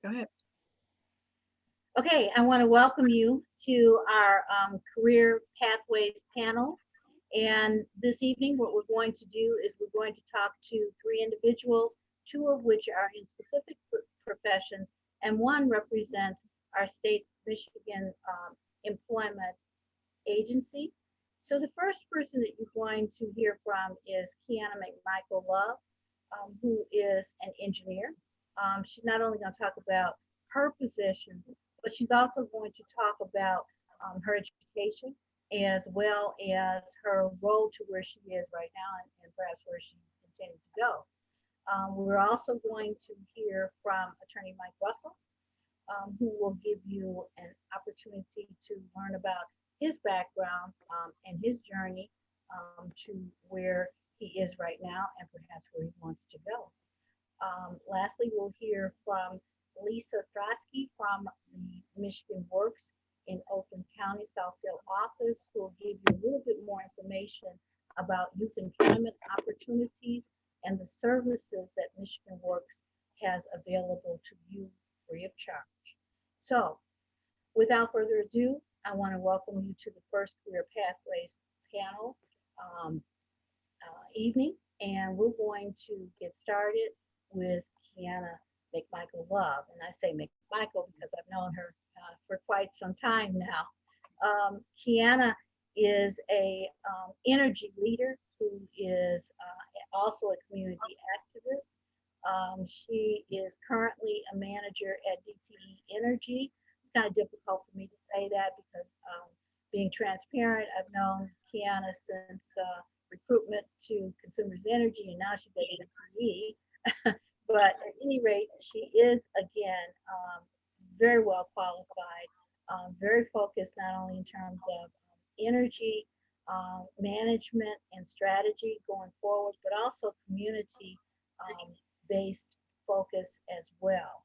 Go ahead. Okay, I want to welcome you to our Career Pathways panel. And this evening, what we're going to do is we're going to talk to three individuals, two of which are in specific professions, and one represents our state's Michigan Employment Agency. So the first person that you're going to hear from is Kiana McMichael Love, who is an engineer. She's not only going to talk about her position, but she's also going to talk about her education as well as her road to where she is right now and perhaps where she's intending to go. We're also going to hear from Attorney Mike Russell, who will give you an opportunity to learn about his background and his journey to where he is right now and perhaps where he wants to go. Lastly, we'll hear from Lisa Strasky from the Michigan Works in Oakland County Southfield office, who will give you a little bit more information about youth employment opportunities and the services that Michigan Works has available to you free of charge. So without further ado, I want to welcome you to the first Career Pathways panel evening, and we're going to get started with Kiana McMichael Love. And I say McMichael because I've known her for quite some time now. Kiana is a energy leader who is also a community activist. She is currently a manager at DTE Energy. It's kind of difficult for me to say that because being transparent, I've known Kiana since recruitment to Consumers Energy, and now she's at DTE. But at any rate, she is, again, very well qualified, very focused not only in terms of energy management and strategy going forward, but also community based focus as well.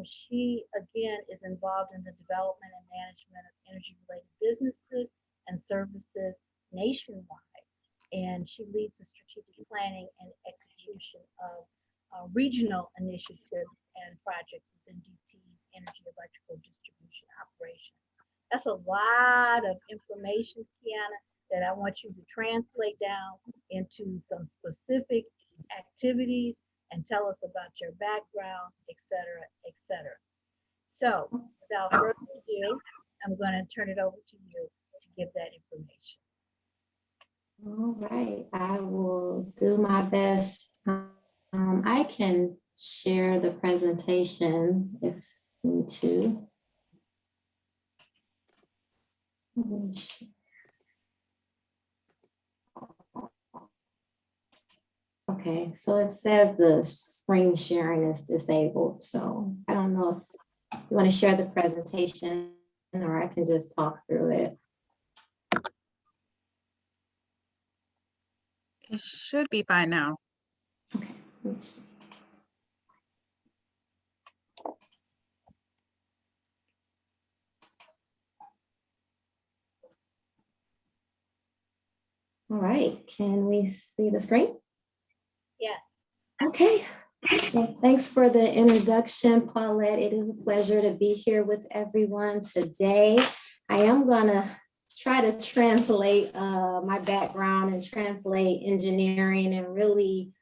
She, again, is involved in the development and management of energy-related businesses and services nationwide, and she leads the strategic planning and execution of regional initiatives and projects within DTE's energy electrical distribution operations. That's a lot of information, Kiana, that I want you to translate down into some specific activities and tell us about your background, et cetera, et cetera. So without further ado, I'm going to turn it over to you to give that information. All right, I will do my best. I can share the presentation if you need to. Okay, so it says the screen sharing is disabled. So I don't know if you want to share the presentation or I can just talk through it. It should be fine now. Okay, let me see. All right, can we see the screen? Yes. Okay. Well, thanks for the introduction, Paulette. It is a pleasure to be here with everyone today. I am gonna try to translate my background and translate engineering and really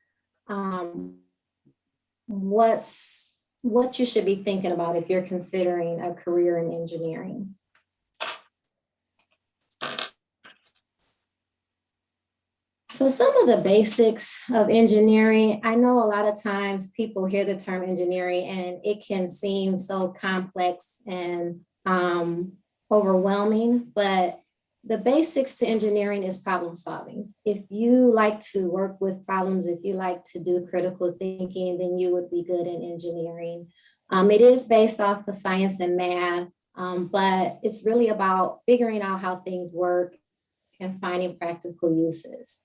what you should be thinking about if you're considering a career in engineering. So some of the basics of engineering, I know a lot of times people hear the term engineering and it can seem so complex and overwhelming, but the basics to engineering is problem solving. If you like to work with problems, if you like to do critical thinking, then you would be good in engineering. It is based off of science and math, but it's really about figuring out how things work and finding practical uses.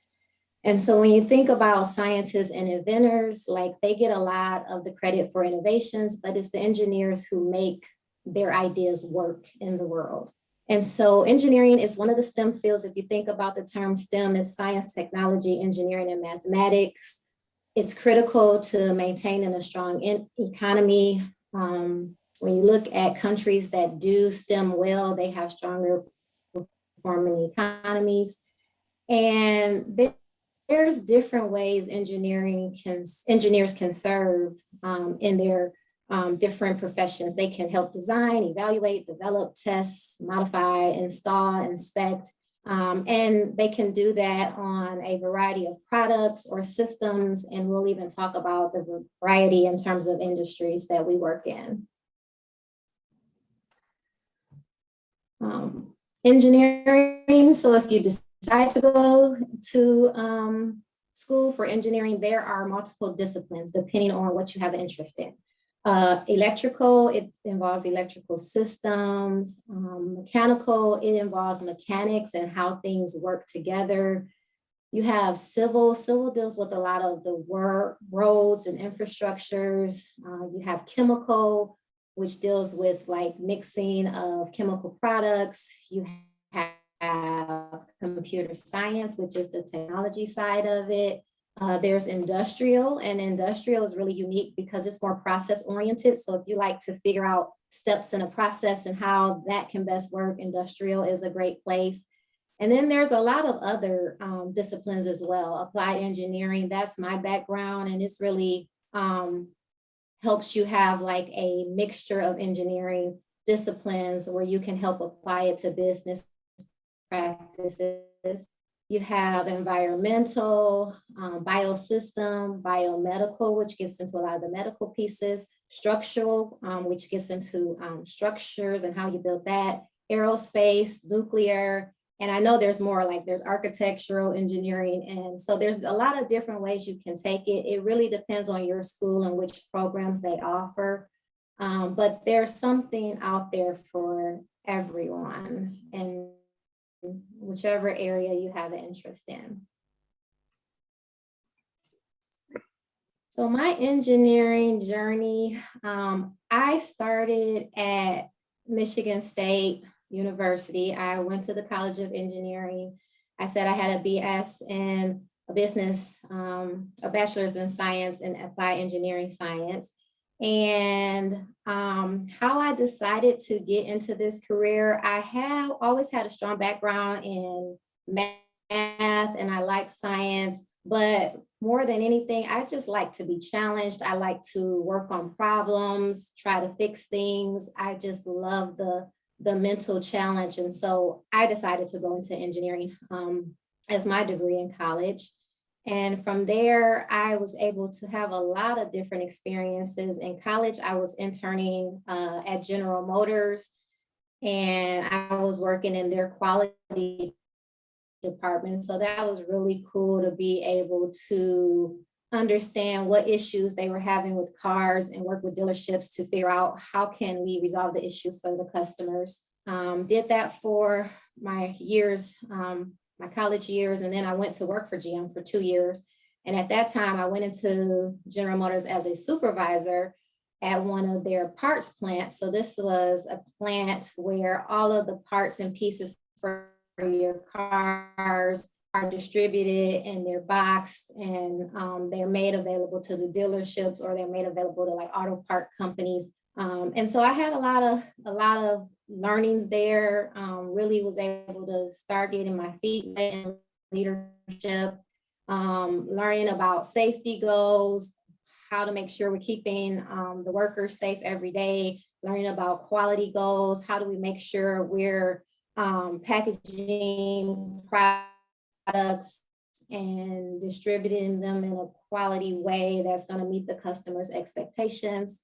And so when you think about scientists and inventors, like they get a lot of the credit for innovations, but it's the engineers who make their ideas work in the world. And so engineering is one of the STEM fields. If you think about the term STEM, it's science, technology, engineering, and mathematics. It's critical to maintaining a strong economy, When you look at countries that do STEM well, they have stronger performing economies. And there's different ways engineers can serve in their different professions. They can help design, evaluate, develop, test, modify, install, inspect, and they can do that on a variety of products or systems. And we'll even talk about the variety in terms of industries that we work in. Engineering, so if you decide to go to school for engineering, there are multiple disciplines depending on what you have an interest in. Electrical, it involves electrical systems. Mechanical, it involves mechanics and how things work together. You have civil deals with a lot of the roads and infrastructures. You have chemical, which deals with like mixing of chemical products. You have computer science, which is the technology side of it. There's industrial, and industrial is really unique because it's more process oriented. So if you like to figure out steps in a process and how that can best work, industrial is a great place. And then there's a lot of other disciplines as well. Applied engineering, that's my background, and it's really helps you have like a mixture of engineering disciplines where you can help apply it to business practices. You have environmental, biosystem, biomedical, which gets into a lot of the medical pieces, structural, which gets into structures and how you build that, aerospace, nuclear, and I know there's more, like there's architectural engineering. And so there's a lot of different ways you can take it. It really depends on your school and which programs they offer. But there's something out there for everyone in whichever area you have an interest in. So my engineering journey, I started at Michigan State University. I went to the College of Engineering. I said I had a BS in a business, a bachelor's in science and applied engineering science. And how I decided to get into this career, I have always had a strong background in math and I like science, but more than anything, I just like to be challenged. I like to work on problems, try to fix things. I just love the mental challenge. And so I decided to go into engineering as my degree in college. And from there, I was able to have a lot of different experiences. In college, I was interning at General Motors, and I was working in their quality department. So that was really cool to be able to understand what issues they were having with cars and work with dealerships to figure out how can we resolve the issues for the customers. Did that for my years, my college years, and then I went to work for GM for 2 years. And at that time, I went into General Motors as a supervisor at one of their parts plants. So this was a plant where all of the parts and pieces for your cars are distributed and they're boxed and they're made available to the dealerships or they're made available to like auto part companies. And so I had a lot of learnings there, really was able to start getting my feet wet in leadership, learning about safety goals, how to make sure we're keeping the workers safe every day, learning about quality goals, how do we make sure we're packaging products and distributing them in a quality way that's going to meet the customer's expectations.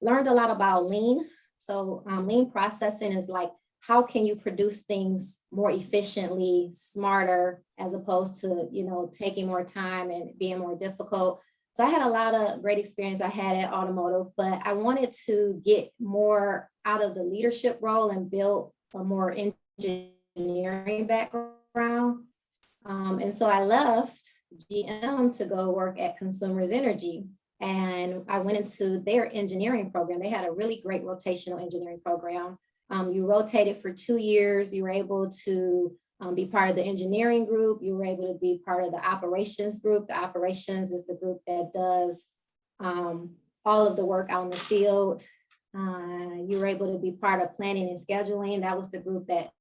Learned a lot about lean. So lean processing is like, how can you produce things more efficiently, smarter, as opposed to, taking more time and being more difficult. So I had a lot of great experience I had at automotive, but I wanted to get more out of the leadership role and build a more engineering background. And so I left GM to go work at Consumers Energy. And I went into their engineering program. They had a really great rotational engineering program. You rotated for 2 years. You were able to be part of the engineering group. You were able to be part of the operations group. The operations is the group that does all of the work out in the field. You were able to be part of planning and scheduling. That was the group that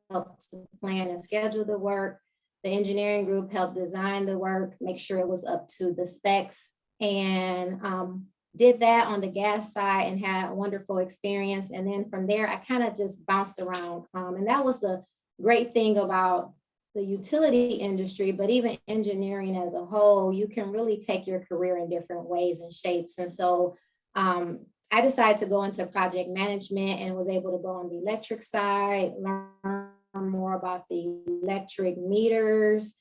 helped to plan and schedule the work. The engineering group helped design the work, make sure it was up to the specs, and did that on the gas side and had a wonderful experience. And then from there, I kind of just bounced around. And that was the great thing about the utility industry, but even engineering as a whole, you can really take your career in different ways and shapes. And so I decided to go into project management and was able to go on the electric side, learn more about the electric meters,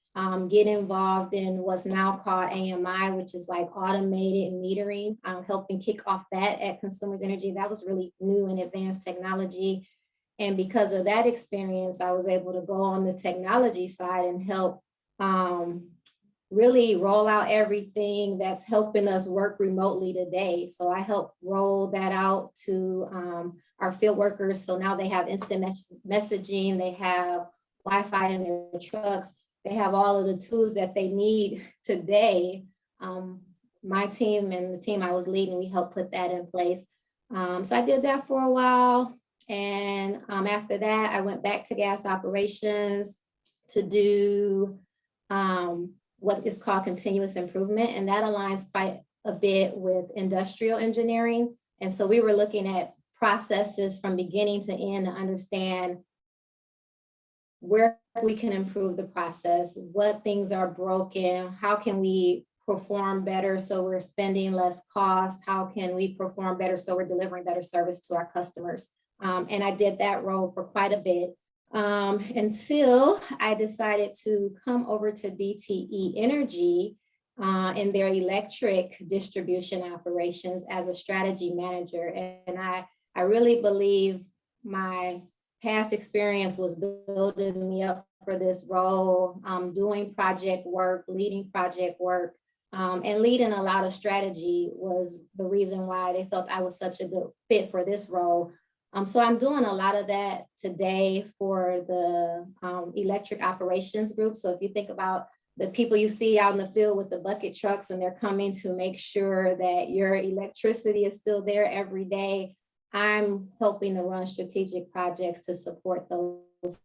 get involved in what's now called AMI, which is like automated metering, helping kick off that at Consumers Energy. That was really new and advanced technology. And because of that experience, I was able to go on the technology side and help really roll out everything that's helping us work remotely today. So I helped roll that out to our field workers. So now they have instant messaging, they have Wi-Fi in their trucks, they have all of the tools that they need today. My team and the team I was leading, we helped put that in place. So I did that for a while. And after that, I went back to gas operations to do what is called continuous improvement. And that aligns quite a bit with industrial engineering. And so we were looking at processes from beginning to end to understand where we can improve the process, what things are broken, how can we perform better so we're spending less cost, how can we perform better so we're delivering better service to our customers. And I did that role for quite a bit until I decided to come over to DTE Energy in their electric distribution operations as a strategy manager. And I really believe my past experience was building me up for this role, doing project work, leading project work, and leading a lot of strategy was the reason why they felt I was such a good fit for this role. So I'm doing a lot of that today for the electric operations group. So if you think about the people you see out in the field with the bucket trucks and they're coming to make sure that your electricity is still there every day, I'm helping to run strategic projects to support those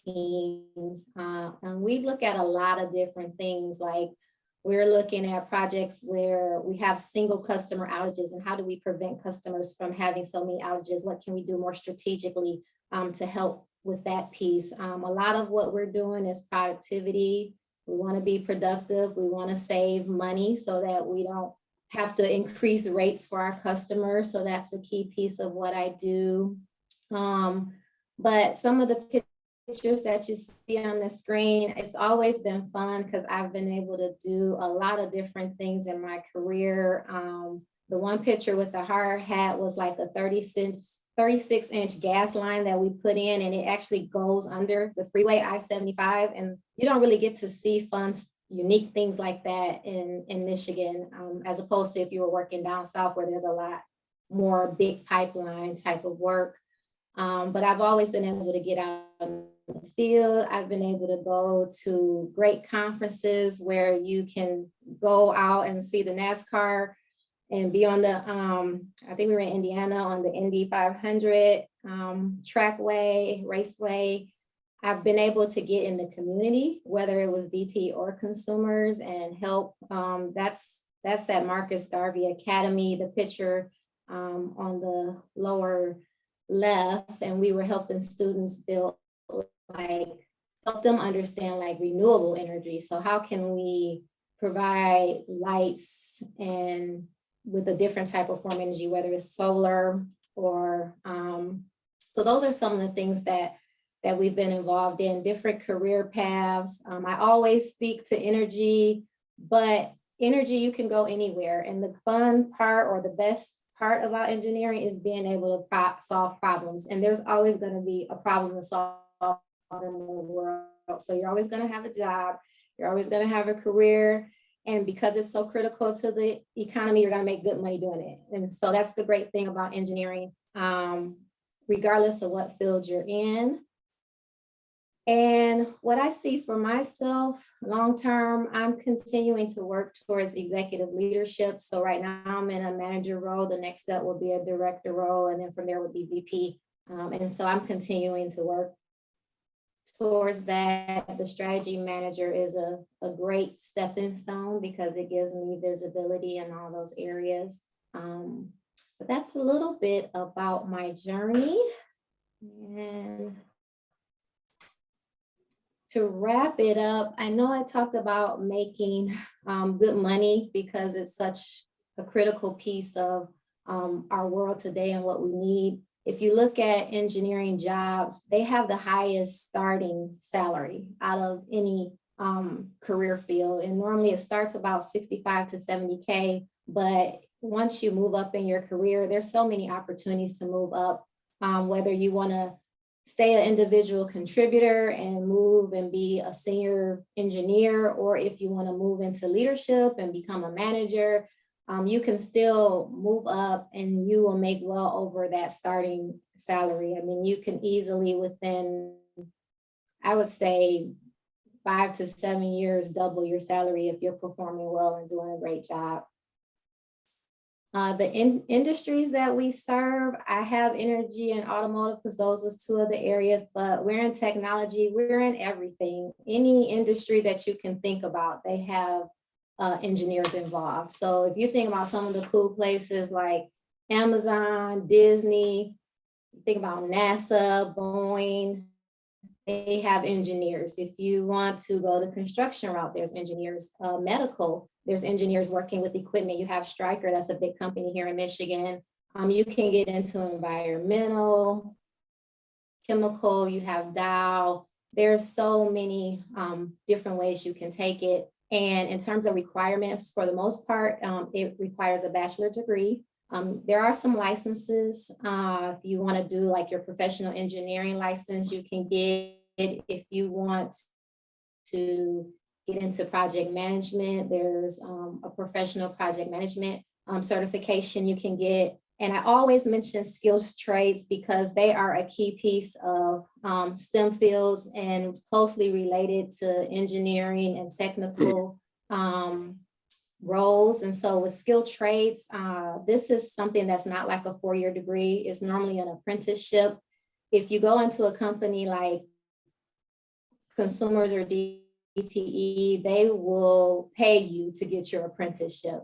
teams. And we look at a lot of different things, like we're looking at projects where we have single customer outages and how do we prevent customers from having so many outages? What can we do more strategically to help with that piece? A lot of what we're doing is productivity. We want to be productive. We want to save money so that we don't have to increase rates for our customers. So that's a key piece of what I do. But some of the pictures that you see on the screen, it's always been fun because I've been able to do a lot of different things in my career. The one picture with the hard hat was like a 36-inch gas line that we put in, and it actually goes under the freeway I-75. And you don't really get to see fun, unique things like that in Michigan, as opposed to if you were working down south where there's a lot more big pipeline type of work. But I've always been able to get out in the field. I've been able to go to great conferences where you can go out and see the NASCAR and be on the, I think we were in Indiana on the Indy 500 trackway, raceway. I've been able to get in the community, whether it was DT or consumers, and help. That's at Marcus Garvey Academy, the picture on the lower left, and we were helping students build, help them understand renewable energy. So how can we provide lights and with a different type of form of energy, whether it's solar or, so those are some of the things that we've been involved in, different career paths. I always speak to energy, but energy, you can go anywhere. And the fun part or the best part about engineering is being able to solve problems. And there's always going to be a problem to solve in the world. So you're always going to have a job. You're always going to have a career. And because it's so critical to the economy, you're going to make good money doing it. And so that's the great thing about engineering, regardless of what field you're in. And what I see for myself long term, I'm continuing to work towards executive leadership. So right now I'm in a manager role. The next step will be a director role, and then from there would be VP. And so I'm continuing to work towards that. The strategy manager is a great stepping stone because it gives me visibility in all those areas. But that's a little bit about my journey. And to wrap it up, I know I talked about making good money because it's such a critical piece of our world today and what we need. If you look at engineering jobs, they have the highest starting salary out of any career field. And normally it starts about 65 to 70K. But once you move up in your career, there's so many opportunities to move up, whether you want to stay an individual contributor and move and be a senior engineer, or if you want to move into leadership and become a manager, you can still move up and you will make well over that starting salary. I mean, you can easily within, I would say, 5 to 7 years, double your salary if you're performing well and doing a great job. The industries that we serve, I have energy and automotive because those was two of the areas, but we're in technology, we're in everything. Any industry that you can think about, they have engineers involved. So if you think about some of the cool places like Amazon, Disney, think about NASA, Boeing, they have engineers. If you want to go the construction route, there's engineers. Medical, there's engineers working with equipment. You have Stryker, that's a big company here in Michigan. You can get into environmental, chemical, you have Dow. There's so many different ways you can take it. And in terms of requirements, for the most part, it requires a bachelor's degree. There are some licenses. If you want to do like your professional engineering license, you can get it. If you want to get into project management, there's a professional project management certification you can get. And I always mention skills trades because they are a key piece of STEM fields and closely related to engineering and technical roles. And so with skilled trades, this is something that's not like a 4-year degree. It's normally an apprenticeship. If you go into a company like Consumers or DTE, they will pay you to get your apprenticeship.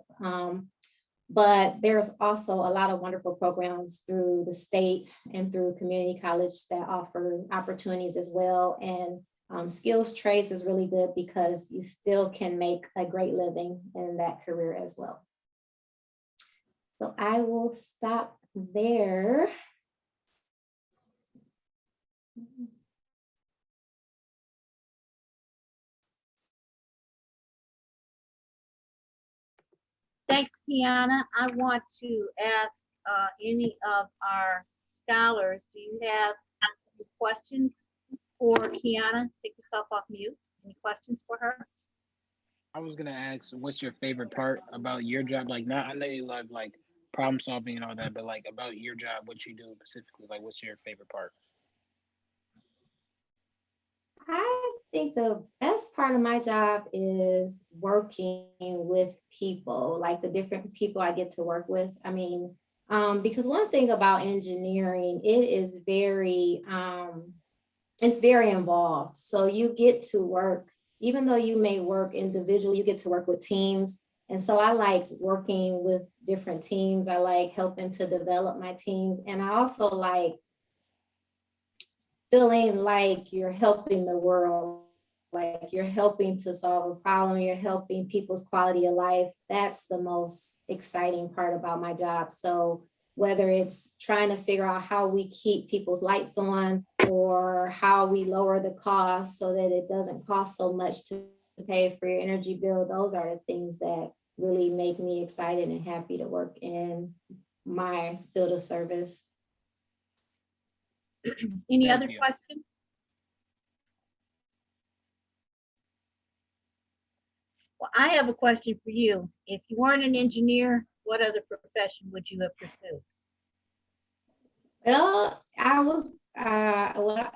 But there's also a lot of wonderful programs through the state and through community college that offer opportunities as well. And skills trades is really good because you still can make a great living in that career as well. So I will stop there. Thanks, Kiana. I want to ask any of our scholars, do you have any questions for Kiana? Take yourself off mute. Any questions for her? I was gonna ask, what's your favorite part about your job? Like, not I know you love like problem solving and all that, but like about your job, what you do specifically, like what's your favorite part? I think the best part of my job is working with people, like the different people I get to work with. I mean, because one thing about engineering, it's very involved. So you get to work, even though you may work individually, you get to work with teams. And so I like working with different teams. I like helping to develop my teams. And I also like feeling like you're helping the world, like you're helping to solve a problem, you're helping people's quality of life. That's the most exciting part about my job. So whether it's trying to figure out how we keep people's lights on or how we lower the cost so that it doesn't cost so much to pay for your energy bill, those are the things that really make me excited and happy to work in my field of service. Any Thank other you. questions? Well, I have a question for you. If you weren't an engineer, what other profession would you have pursued? Well, I was, well,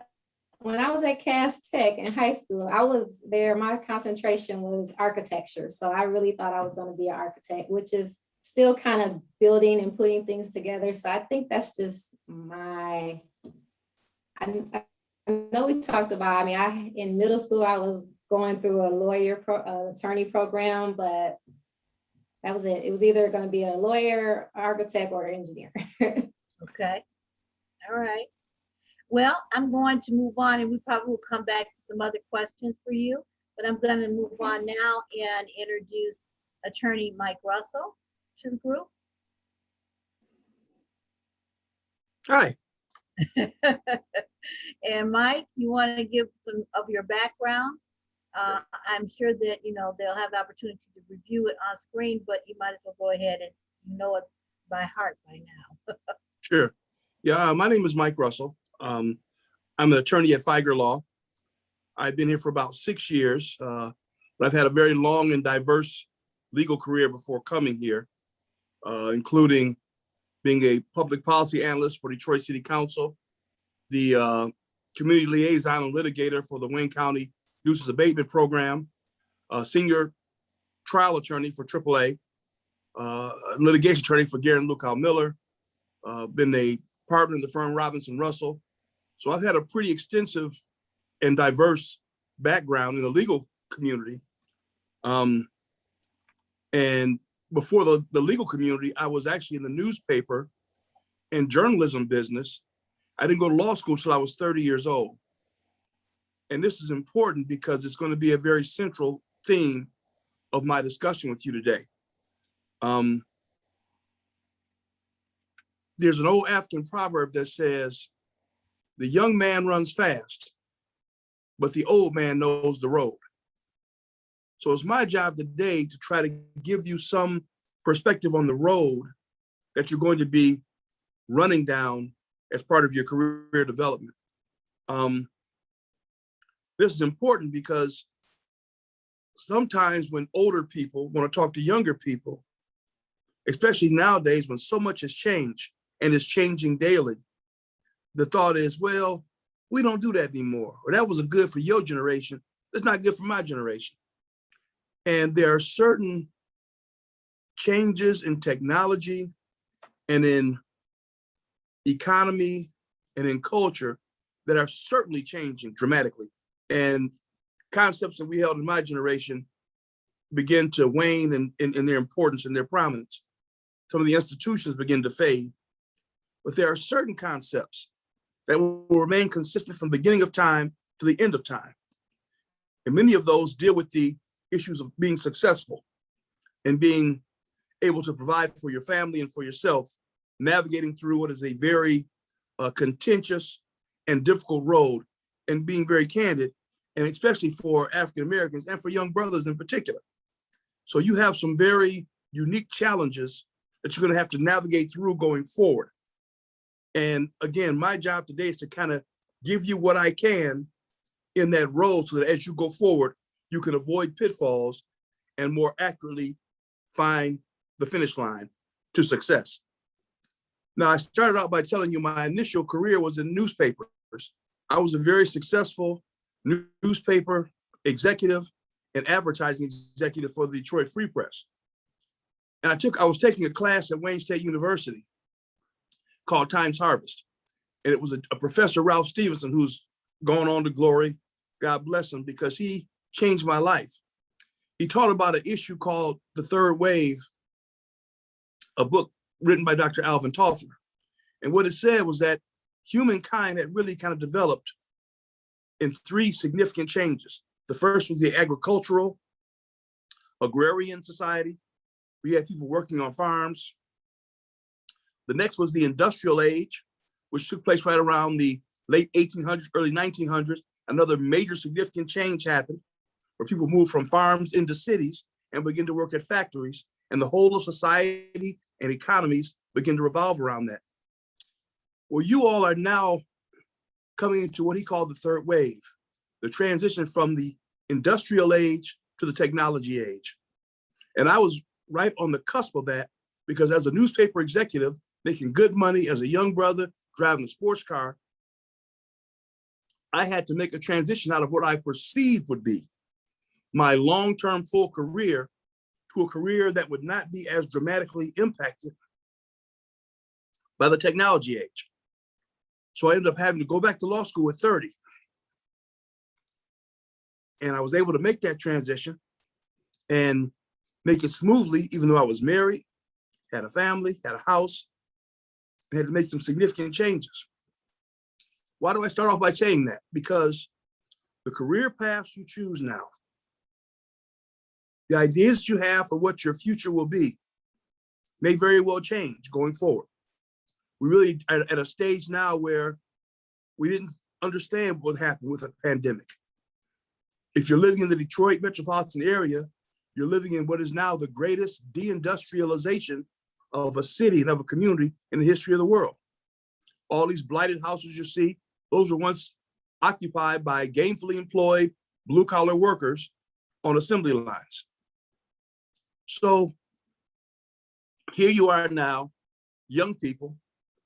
when I was at Cass Tech in high school, I was there, my concentration was architecture. So I really thought I was going to be an architect, which is still kind of building and putting things together. So I think that's just I know we talked about, I mean, in middle school, I was going through a attorney program, but that was it. It was either going to be a lawyer, architect, or engineer. Okay, all right. Well, I'm going to move on and we probably will come back to some other questions for you, but I'm going to move on now and introduce Attorney Mike Russell to the group. Hi. And Mike, you want to give some of your background? I'm sure that, they'll have the opportunity to review it on screen, but you might as well go ahead and you know it by heart by now. Sure. Yeah, my name is Mike Russell. I'm an attorney at Feiger Law. I've been here for about 6 years, but I've had a very long and diverse legal career before coming here, including being a public policy analyst for Detroit City Council, the community liaison and litigator for the Wayne County Nuisance Abatement Program, senior trial attorney for AAA, litigation attorney for Garen Lukow Miller, been a partner in the firm Robinson Russell. So I've had a pretty extensive and diverse background in the legal community. And before the legal community, I was actually in the newspaper and journalism business. I didn't go to law school until I was 30 years old. And this is important because it's going to be a very central theme of my discussion with you today. There's an old African proverb that says, the young man runs fast, but the old man knows the road. So it's my job today to try to give you some perspective on the road that you're going to be running down as part of your career development. This is important because sometimes when older people want to talk to younger people, especially nowadays when so much has changed and is changing daily, the thought is, well, we don't do that anymore. Or that was good for your generation. That's not good for my generation. And there are certain changes in technology and in economy and in culture that are certainly changing dramatically. And concepts that we held in my generation begin to wane in their importance and their prominence. Some of the institutions begin to fade. But there are certain concepts that will remain consistent from the beginning of time to the end of time. And many of those deal with the issues of being successful and being able to provide for your family and for yourself, navigating through what is a very contentious and difficult road, and being very candid, and especially for African Americans and for young brothers in particular. So you have some very unique challenges that you're going to have to navigate through going forward. And again, my job today is to kind of give you what I can in that road so that as you go forward, you can avoid pitfalls and more accurately find the finish line to success. Now, I started out by telling you my initial career was in newspapers. I was a very successful newspaper executive and advertising executive for the Detroit Free Press. And I was taking a class at Wayne State University called Times Harvest. And it was a professor, Ralph Stevenson, who's gone on to glory. God bless him, because he changed my life. He taught about an issue called The Third Wave, a book written by Dr. Alvin Toffler. And what it said was that humankind had really kind of developed in three significant changes. The first was the agricultural, agrarian society. We had people working on farms. The next was the industrial age, which took place right around the late 1800s, early 1900s. Another major significant change happened where people moved from farms into cities and began to work at factories, and the whole of society and economies begin to revolve around that. Well, you all are now coming into what he called the third wave, the transition from the industrial age to the technology age. And I was right on the cusp of that, because as a newspaper executive, making good money as a young brother, driving a sports car, I had to make a transition out of what I perceived would be my long-term full career to a career that would not be as dramatically impacted by the technology age. So I ended up having to go back to law school at 30. And I was able to make that transition and make it smoothly, even though I was married, had a family, had a house, and had to make some significant changes. Why do I start off by saying that? Because the career paths you choose now, the ideas you have for what your future will be, may very well change going forward. We're really at a stage now where we didn't understand what happened with a pandemic. If you're living in the Detroit metropolitan area, you're living in what is now the greatest deindustrialization of a city and of a community in the history of the world. All these blighted houses you see, those were once occupied by gainfully employed blue-collar workers on assembly lines. So here you are now, young people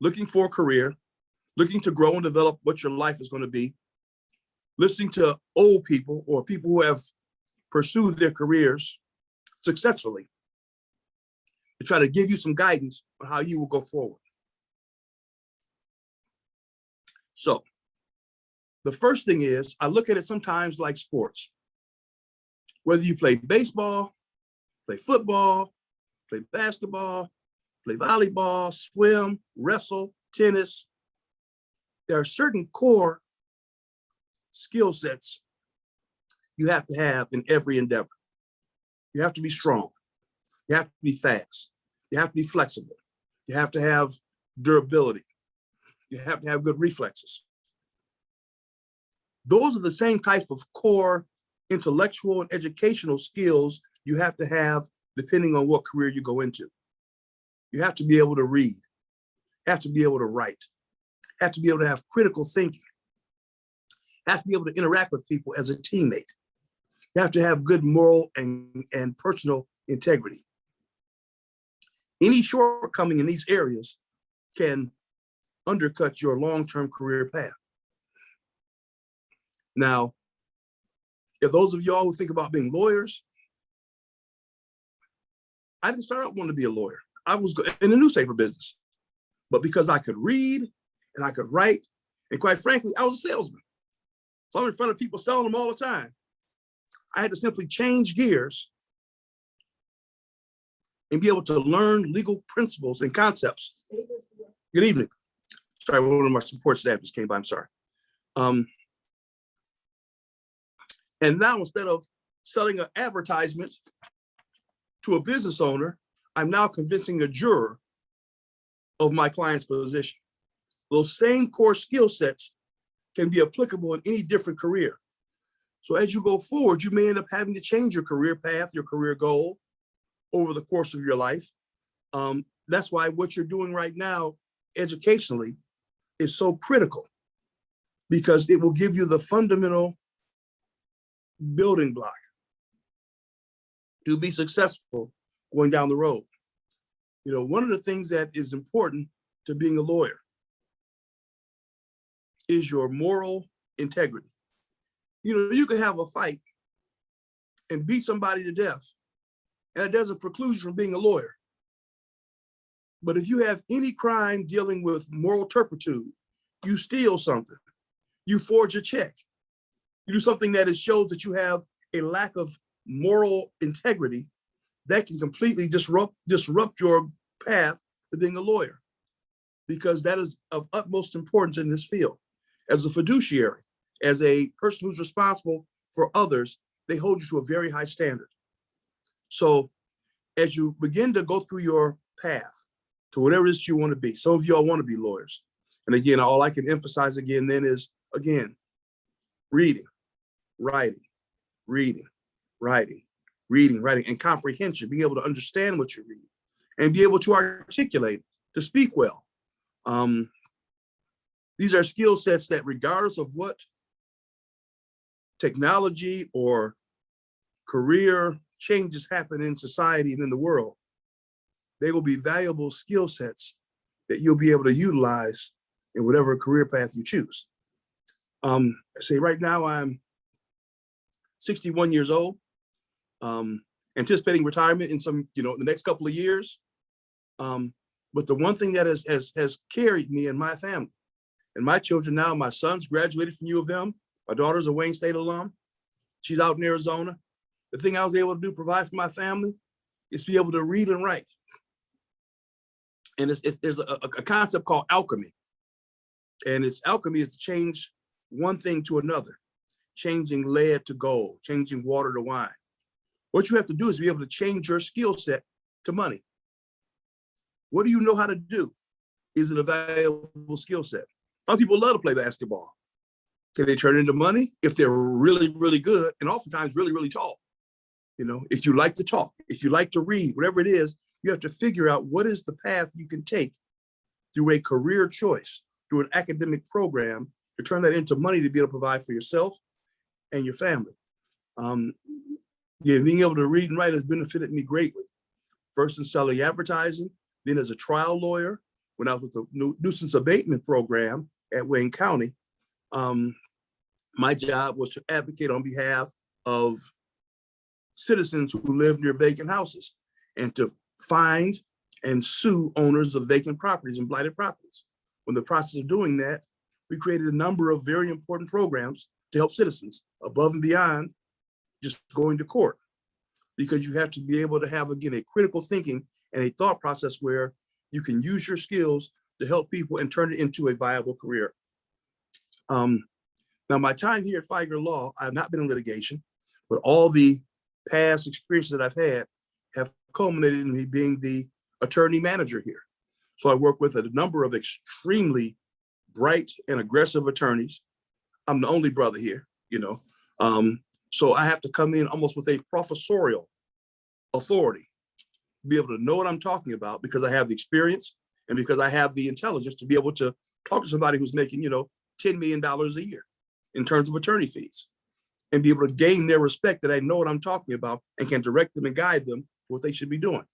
looking for a career, looking to grow and develop what your life is going to be, listening to old people or people who have pursued their careers successfully to try to give you some guidance on how you will go forward. So the first thing is, I look at it sometimes like sports. Whether you play baseball, play football, play basketball, play volleyball, swim, wrestle, tennis, there are certain core skill sets you have to have in every endeavor. You have to be strong. You have to be fast. You have to be flexible. You have to have durability. You have to have good reflexes. Those are the same type of core intellectual and educational skills you have to have depending on what career you go into. You have to be able to read, have to be able to write, have to be able to have critical thinking, have to be able to interact with people as a teammate. You have to have good moral and personal integrity. Any shortcoming in these areas can undercut your long-term career path. Now, if those of y'all who think about being lawyers, I didn't start out wanting to be a lawyer. I was in the newspaper business, but because I could read and I could write, and quite frankly, I was a salesman. So I'm in front of people selling them all the time. I had to simply change gears and be able to learn legal principles and concepts. Good evening. Sorry, one of my support staff just came by, I'm sorry. And now instead of selling an advertisement to a business owner, I'm now convincing a juror of my client's position. Those same core skill sets can be applicable in any different career. So as you go forward, you may end up having to change your career path, your career goal over the course of your life. That's why what you're doing right now educationally is so critical, because it will give you the fundamental building block to be successful going down the road. You know, one of the things that is important to being a lawyer is your moral integrity. You know, you can have a fight and beat somebody to death, and it doesn't preclude you from being a lawyer. But if you have any crime dealing with moral turpitude, you steal something, you forge a check, you do something that shows that you have a lack of moral integrity, that can completely disrupt your path to being a lawyer, because that is of utmost importance in this field. As a fiduciary, as a person who's responsible for others, they hold you to a very high standard. So as you begin to go through your path to whatever it is you want to be, some of y'all want to be lawyers. And again, all I can emphasize again then is, again, reading, writing, reading, writing, reading, writing, and comprehension, being able to understand what you read and be able to articulate, to speak well. These are skill sets that, regardless of what technology or career changes happen in society and in the world, they will be valuable skill sets that you'll be able to utilize in whatever career path you choose. Say right now I'm 61 years old, anticipating retirement in some, the next couple of years. But the one thing that has carried me and my family and my children now, my son's graduated from U of M. My daughter's a Wayne State alum. She's out in Arizona. The thing I was able to do, provide for my family, is to be able to read and write. And there's a concept called alchemy. And alchemy is to change one thing to another, changing lead to gold, changing water to wine. What you have to do is be able to change your skill set to money. What do you know how to do? Is it a valuable skill set? Some people love to play basketball. Can they turn it into money? If they're really, really good, and oftentimes really, really tall. If you like to talk, if you like to read, whatever it is, you have to figure out what is the path you can take through a career choice, through an academic program, to turn that into money to be able to provide for yourself and your family. Being able to read and write has benefited me greatly. First in selling advertising, then as a trial lawyer, when I was with the nuisance abatement program at Wayne County. My job was to advocate on behalf of citizens who live near vacant houses and to find and sue owners of vacant properties and blighted properties. In the process of doing that, we created a number of very important programs to help citizens above and beyond just going to court, because you have to be able to have, again, a critical thinking and a thought process where you can use your skills to help people and turn it into a viable career. Now, my time here at Feiger Law, I have not been in litigation, but all the past experiences that I've had have culminated in me being the attorney manager here. So I work with a number of extremely bright and aggressive attorneys. I'm the only brother here, so I have to come in almost with a professorial authority, be able to know what I'm talking about because I have the experience and because I have the intelligence to be able to talk to somebody who's making, $10 million a year in terms of attorney fees, and be able to gain their respect that I know what I'm talking about and can direct them and guide them what they should be doing.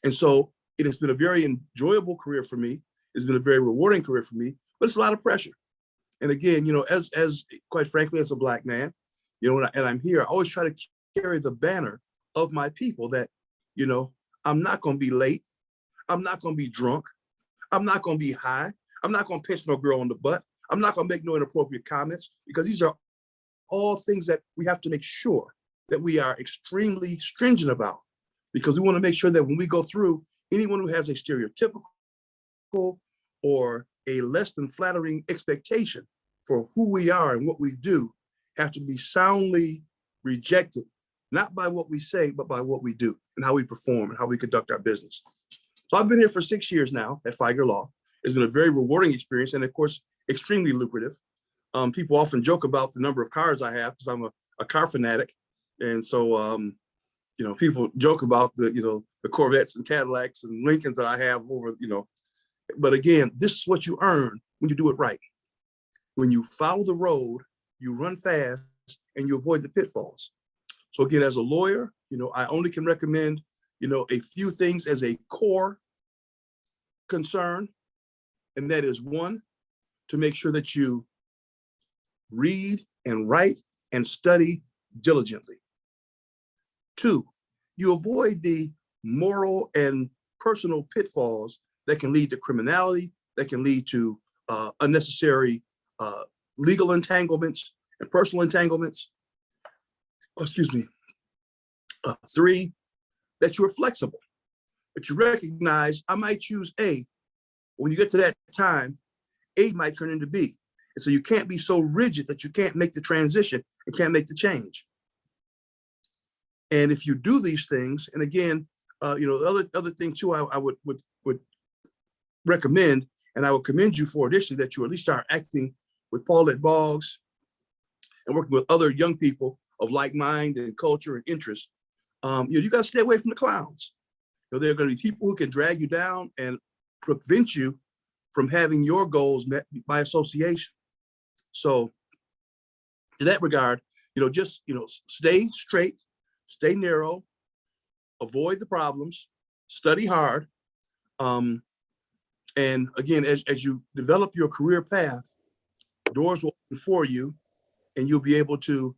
And so it has been a very enjoyable career for me. It's been a very rewarding career for me, but it's a lot of pressure. And again, as quite frankly, as a Black man, and I'm here, I always try to carry the banner of my people that, I'm not going to be late. I'm not going to be drunk. I'm not going to be high. I'm not going to pinch no girl on the butt. I'm not going to make no inappropriate comments, because these are all things that we have to make sure that we are extremely stringent about, because we want to make sure that when we go through, anyone who has a stereotypical or a less than flattering expectation for who we are and what we do have to be soundly rejected, not by what we say, but by what we do and how we perform and how we conduct our business. So I've been here for 6 years now at Feiger Law. It's been a very rewarding experience and, of course, extremely lucrative. People often joke about the number of cars I have because I'm a car fanatic. And so, people joke about the Corvettes and Cadillacs and Lincolns that I have over, but again, this is what you earn when you do it right. When you follow the road, you run fast and you avoid the pitfalls. So again, as a lawyer, I only can recommend, a few things as a core concern. And that is, one, to make sure that you read and write and study diligently. 2, you avoid the moral and personal pitfalls that can lead to criminality, that can lead to unnecessary legal entanglements and personal entanglements. 3, that you're flexible, that you recognize I might choose A. When you get to that time, A might turn into B. And so you can't be so rigid that you can't make the transition and can't make the change. And if you do these things, and again, the other thing too, I would recommend, and I would commend you for additionally, that you at least start acting with Paulette Boggs and working with other young people of like mind and culture and interest. You got to stay away from the clowns. There are going to be people who can drag you down and prevent you from having your goals met by association. So in that regard, just, stay straight, stay narrow, avoid the problems, study hard. And again, as you develop your career path, doors will open for you, and you'll be able to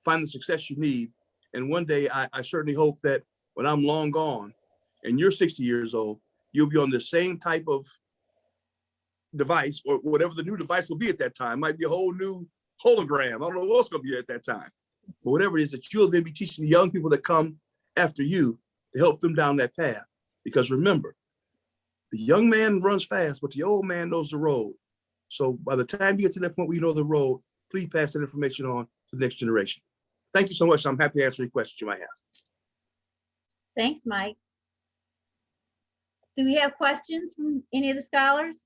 find the success you need. And one day, I certainly hope that when I'm long gone and you're 60 years old, you'll be on the same type of device, or whatever the new device will be at that time. Might be a whole new hologram. I don't know what's going to be at that time. But whatever it is, that you'll then be teaching the young people that come after you to help them down that path. Because remember, the young man runs fast, but the old man knows the road. So by the time you get to that point where you know the road, please pass that information on to the next generation. Thank you so much. I'm happy to answer any questions you might have. Thanks, Mike. Do we have questions from any of the scholars?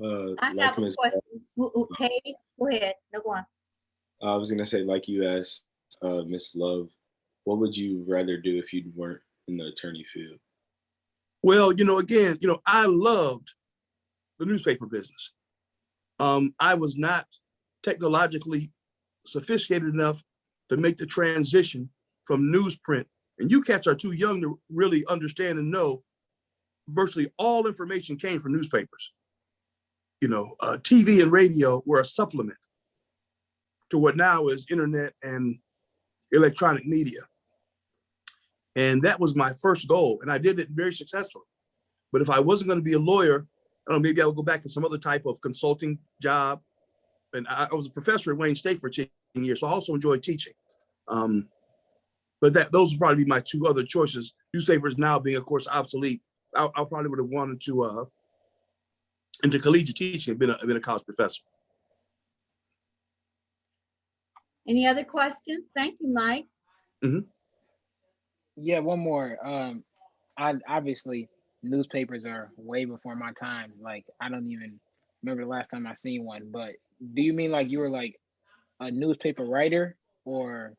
I have a question. Okay, go ahead. No, go on. I was gonna say, like you asked Miss Love, what would you rather do if you weren't in the attorney field? Well, again, I loved the newspaper business. I was not technologically sophisticated enough to make the transition from newsprint. And you cats are too young to really understand and know virtually all information came from newspapers. TV and radio were a supplement to what now is internet and electronic media. And that was my first goal. And I did it very successfully. But if I wasn't going to be a lawyer, I don't know, maybe I would go back to some other type of consulting job. And I was a professor at Wayne State for 10 years, so I also enjoyed teaching. But those would probably be my two other choices. Newspapers now being, of course, obsolete. I probably would have wanted to into collegiate teaching, been a college professor. Any other questions? Thank you, Mike. Yeah, one more. I obviously newspapers are way before my time. Like I don't even remember the last time I seen one. But do you mean like you were like a newspaper writer, or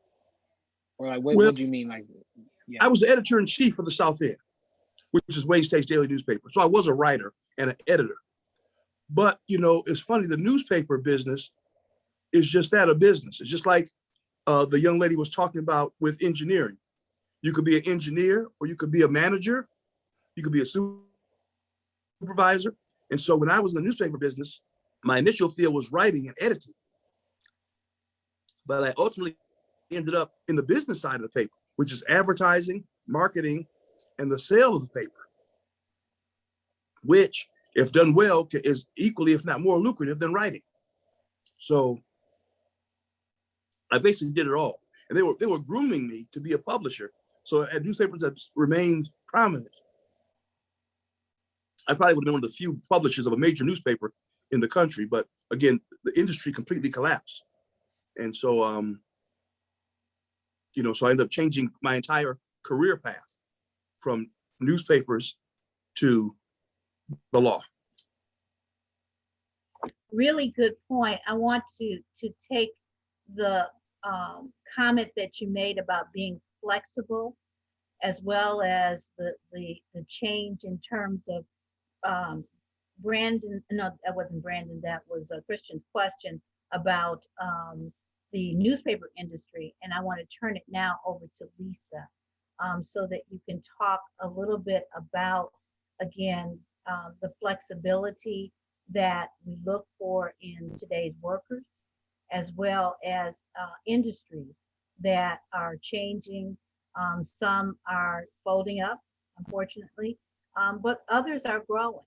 like what Well, do you mean? Like, yeah. I was the editor-in-chief of the South End, which is Wayne State's daily newspaper. So I was a writer and an editor. But it's funny, the newspaper business is just that, a business. It's just like the young lady was talking about with engineering. You could be an engineer, or you could be a manager. You could be a supervisor. And so when I was in the newspaper business, my initial field was writing and editing. But I ultimately ended up in the business side of the paper, which is advertising, marketing, and the sale of the paper, which, if done well, is equally, if not more lucrative than writing. So I basically did it all. And they were grooming me to be a publisher. So at newspapers that remained prominent, I probably would have been one of the few publishers of a major newspaper in the country. But again, the industry completely collapsed. And so, so I ended up changing my entire career path from newspapers to the law. Really good point. I want to take the comment that you made about being flexible, as well as the change in terms of Brandon. No, that wasn't Brandon. That was Christian's question about the newspaper industry. And I want to turn it now over to Lisa, so that you can talk a little bit about, again, the flexibility that we look for in today's workers, as well as industries that are changing. Some are folding up, unfortunately, but others are growing.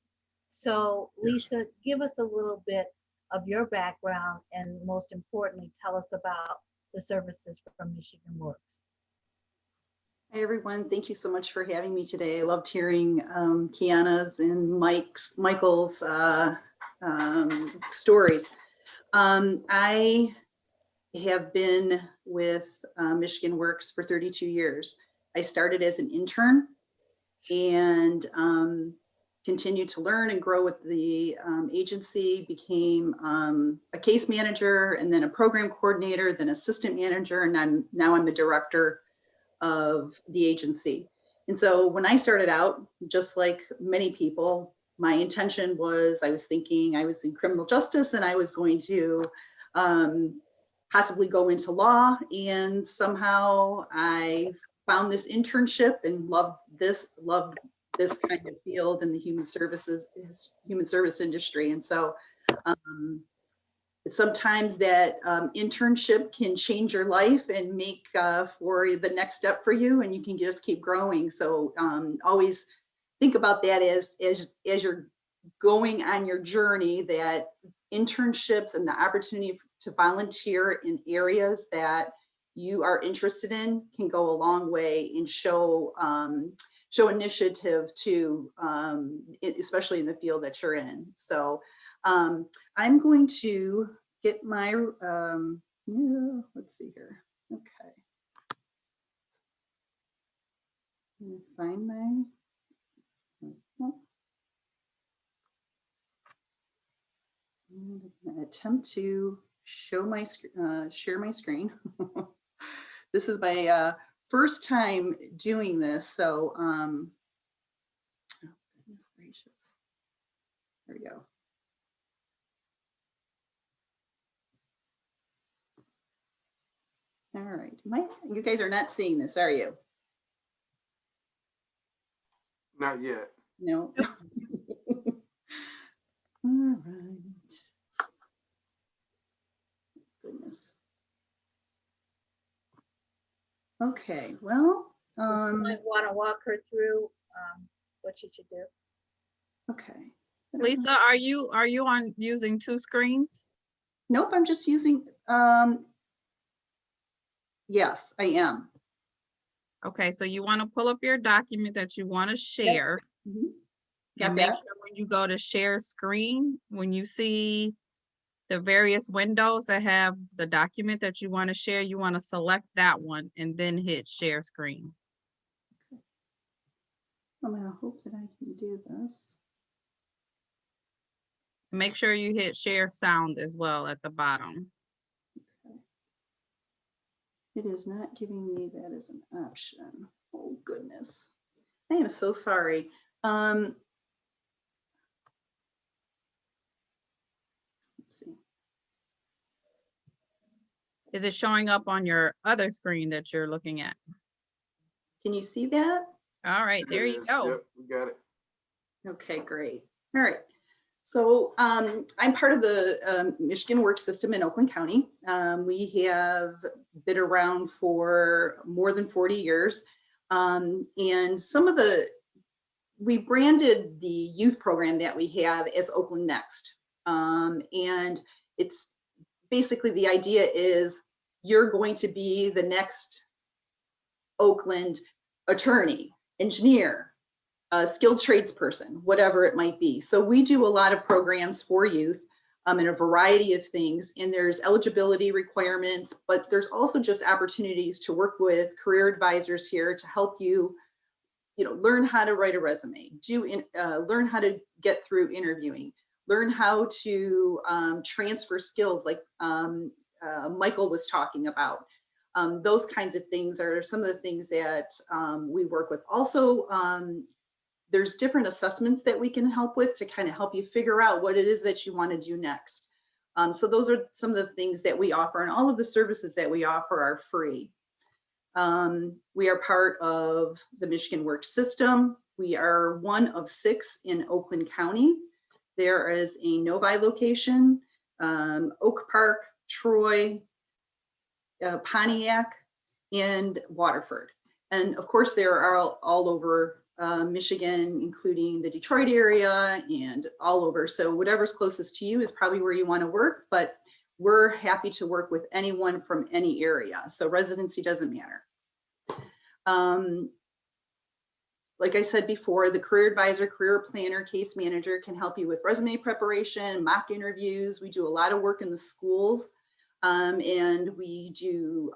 So Lisa, give us a little bit of your background, and most importantly, tell us about the services from Michigan Works. Hey everyone, thank you so much for having me today. I loved hearing Kiana's and Michael's stories. I have been with Michigan Works for 32 years. I started as an intern and continued to learn and grow with the agency, became a case manager, and then a program coordinator, then assistant manager, and now I'm the director of the agency. And so when I started out, just like many people, my intention was, I was thinking I was in criminal justice and I was going to possibly go into law. And somehow I found this internship and loved this kind of field in the human service industry. And so sometimes that internship can change your life and make for the next step for you, and you can just keep growing. So always think about that as you're going on your journey, that internships and the opportunity to volunteer in areas that you are interested in can go a long way and show initiative to, especially in the field that you're in. So I'm going to get my, let's see here. Okay. Let me find my, I'm going to attempt to show my, share my screen. This is my first time doing this. So, oh, goodness gracious. There we go. All right, you guys are not seeing this, are you? Not yet. No. All right. Goodness. Okay, well, You might want to walk her through what you should do. okay. Lisa, are you on using two screens? Nope, I'm just using, yes, I am. Okay, so you want to pull up your document that you want to share. Mhm. Got And make that? sure when you go to share screen, when you see the various windows that have the document that you want to share, you want to select that one and then hit share screen. I'm gonna hope that I can do this. Make sure you hit share sound as well at the bottom. Okay. It is not giving me that as an option. Oh, goodness. I am so sorry. Let's see. Is it showing up on your other screen that you're looking at? Can you see that? All right, there you go. Yep, we got it. Okay, great. All right. So I'm part of the Michigan Work System in Oakland County. We have been around for more than 40 years. And we branded the youth program that we have as Oakland Next. And it's basically, the idea is you're going to be the next Oakland attorney, engineer, skilled tradesperson, whatever it might be. So we do a lot of programs for youth in a variety of things, and there's eligibility requirements, but there's also just opportunities to work with career advisors here to help you, learn how to write a resume, learn how to get through interviewing, learn how to transfer skills like Michael was talking about. Those kinds of things are some of the things that we work with. Also, there's different assessments that we can help with to kind of help you figure out what it is that you want to do next. So those are some of the things that we offer, and all of the services that we offer are free. We are part of the Michigan Work System. We are one of 6 in Oakland County. There is a Novi location, Oak Park, Troy, Pontiac, and Waterford. And of course, there are all over Michigan, including the Detroit area and all over. So whatever's closest to you is probably where you want to work, but we're happy to work with anyone from any area. So residency doesn't matter. Like I said before, the career advisor, career planner, case manager can help you with resume preparation, mock interviews. We do a lot of work in the schools, and we do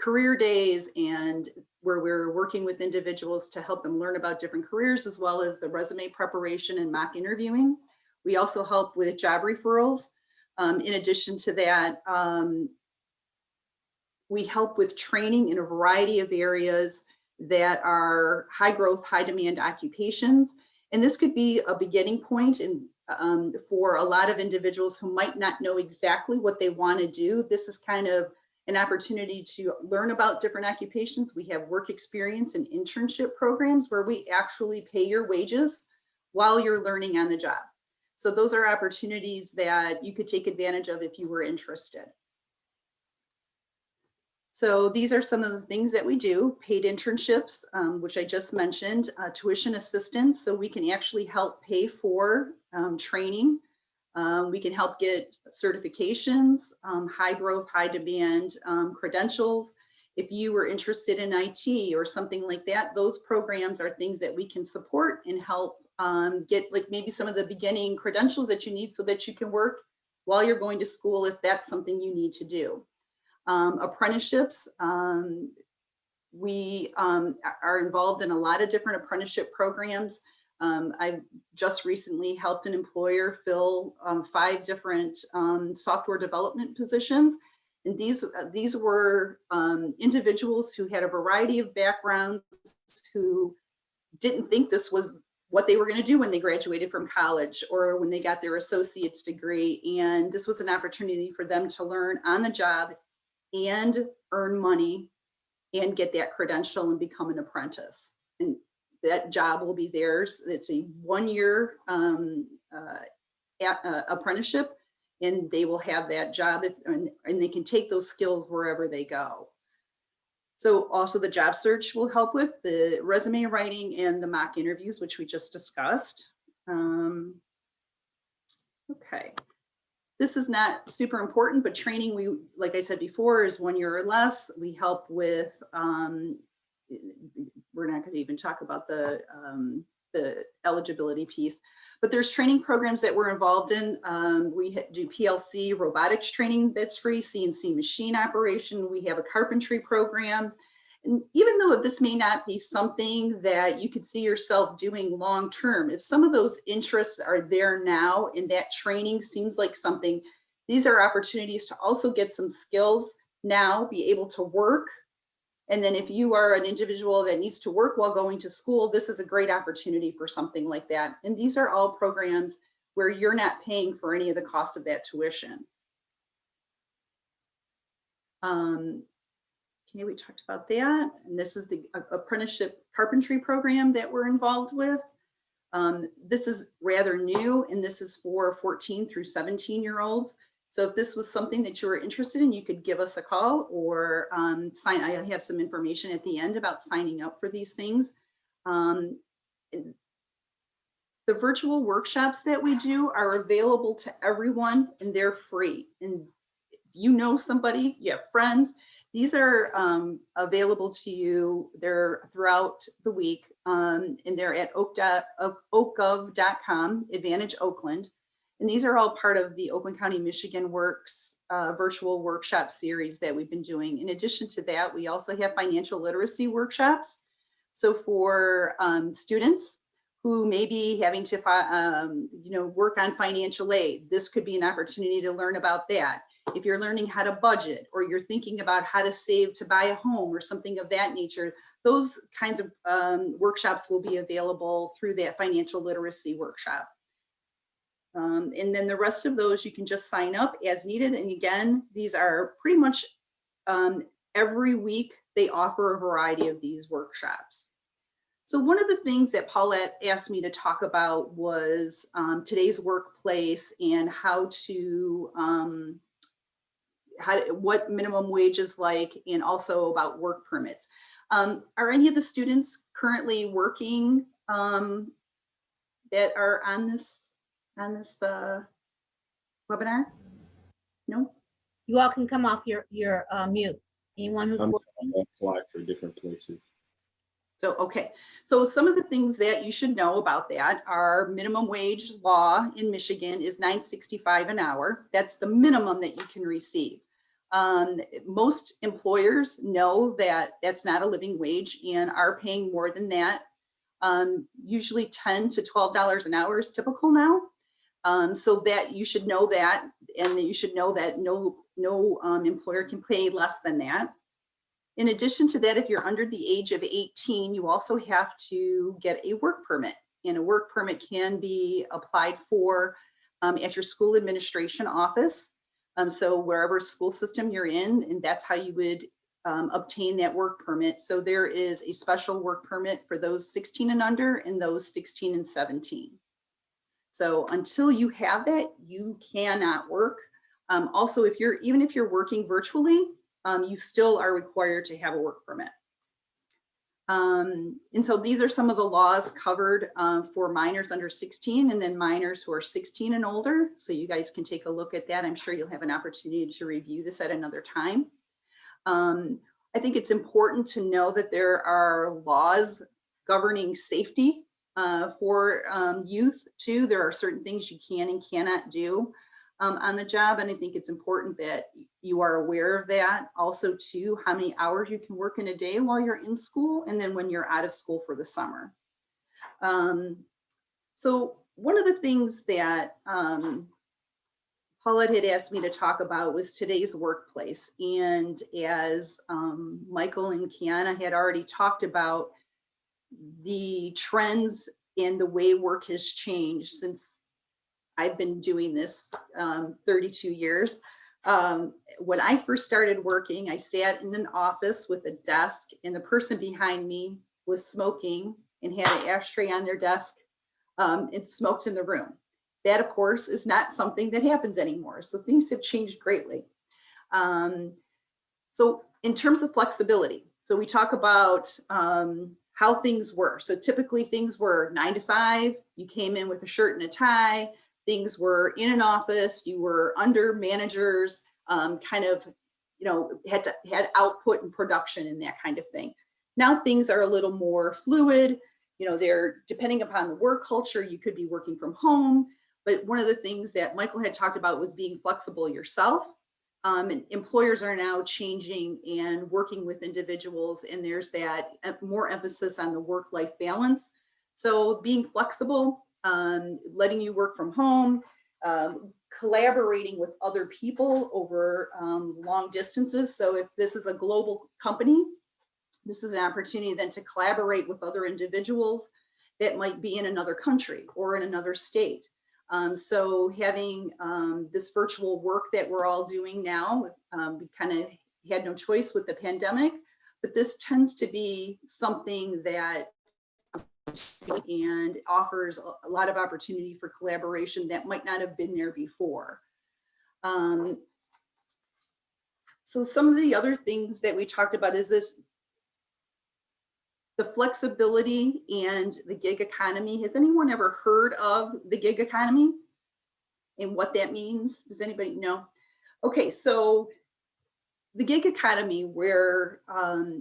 career days, and where we're working with individuals to help them learn about different careers, as well as the resume preparation and mock interviewing. We also help with job referrals. In addition to that, we help with training in a variety of areas that are high growth, high demand occupations. And this could be a beginning point for a lot of individuals who might not know exactly what they want to do. This is kind of an opportunity to learn about different occupations. We have work experience and internship programs where we actually pay your wages while you're learning on the job. So those are opportunities that you could take advantage of if you were interested. So these are some of the things that we do: paid internships, which I just mentioned, tuition assistance, so we can actually help pay for training. We can help get certifications, high growth, high demand credentials. If you were interested in IT or something like that, those programs are things that we can support and help get, like, maybe some of the beginning credentials that you need so that you can work while you're going to school, if that's something you need to do. Apprenticeships, we are involved in a lot of different apprenticeship programs. I just recently helped an employer fill 5 different software development positions. And these were individuals who had a variety of backgrounds, who didn't think this was what they were going to do when they graduated from college or when they got their associate's degree. And this was an opportunity for them to learn on the job and earn money and get that credential and become an apprentice. And that job will be theirs. It's a 1-year apprenticeship, and they will have that job and they can take those skills wherever they go. So also the job search will help with the resume writing and the mock interviews, which we just discussed. Okay. This is not super important, but training, we, like I said before, is 1 year or less. We help with, we're not going to even talk about the eligibility piece, but there's training programs that we're involved in. We do PLC robotics training that's free, CNC machine operation. We have a carpentry program. And even though this may not be something that you could see yourself doing long term, if some of those interests are there now and that training seems like something, these are opportunities to also get some skills now, be able to work. And then if you are an individual that needs to work while going to school, this is a great opportunity for something like that. And these are all programs where you're not paying for any of the cost of that tuition. Okay, we talked about that. And this is the apprenticeship carpentry program that we're involved with. This is rather new, and this is for 14 through 17-year-olds. So if this was something that you were interested in, you could give us a call or sign. I have some information at the end about signing up for these things. The virtual workshops that we do are available to everyone, and they're free. And if you know somebody, you have friends, these are available to you. They're throughout the week, and they're at oakgov.com, Advantage Oakland. And these are all part of the Oakland County, Michigan Works virtual workshop series that we've been doing. In addition to that, we also have financial literacy workshops. So for students who may be having to work on financial aid, this could be an opportunity to learn about that. If you're learning how to budget, or you're thinking about how to save to buy a home or something of that nature, those kinds of workshops will be available through that financial literacy workshop. And then the rest of those, you can just sign up as needed. And again, these are pretty much every week they offer a variety of these workshops. So one of the things that Paulette asked me to talk about was today's workplace and how to, what minimum wage is like, and also about work permits. Are any of the students currently working that are on this webinar? No? You all can come off your mute. Anyone who's I'm working. apply for different places. So, okay. So some of the things that you should know about that are minimum wage law in Michigan is $9.65 an hour. That's the minimum that you can receive. Most employers know that that's not a living wage and are paying more than that. Usually $10 to $12 an hour is typical now. So that you should know that, and you should know that no employer can pay less than that. In addition to that, if you're under the age of 18, you also have to get a work permit, and a work permit can be applied for at your school administration office. So wherever school system you're in, and that's how you would obtain that work permit. So there is a special work permit for those 16 and under and those 16 and 17. So until you have that, you cannot work. Also, even if you're working virtually, you still are required to have a work permit. And so these are some of the laws covered for minors under 16 and then minors who are 16 and older. So you guys can take a look at that. I'm sure you'll have an opportunity to review this at another time. I think it's important to know that there are laws governing safety for youth too. There are certain things you can and cannot do on the job. And I think it's important that you are aware of that. Also too, how many hours you can work in a day while you're in school and then when you're out of school for the summer. So one of the things that Paulette had asked me to talk about was today's workplace. And as Michael and Kiana had already talked about, the trends and the way work has changed since I've been doing this 32 years. When I first started working, I sat in an office with a desk and the person behind me was smoking and had an ashtray on their desk and smoked in the room. That, of course, is not something that happens anymore. So things have changed greatly. So in terms of flexibility, so we talk about how things were. So typically things were 9 to 5, you came in with a shirt and a tie, things were in an office, you were under managers, kind of, had output and production and that kind of thing. Now things are a little more fluid, they're depending upon the work culture, you could be working from home. But one of the things that Michael had talked about was being flexible yourself. And employers are now changing and working with individuals, and there's that more emphasis on the work-life balance. So being flexible, letting you work from home, collaborating with other people over long distances. So if this is a global company, this is an opportunity then to collaborate with other individuals that might be in another country or in another state. So having this virtual work that we're all doing now, we kind of had no choice with the pandemic, but this tends to be something that and offers a lot of opportunity for collaboration that might not have been there before. So some of the other things that we talked about is the flexibility and the gig economy. Has anyone ever heard of the gig economy and what that means? Does anybody know? Okay, so the gig economy, where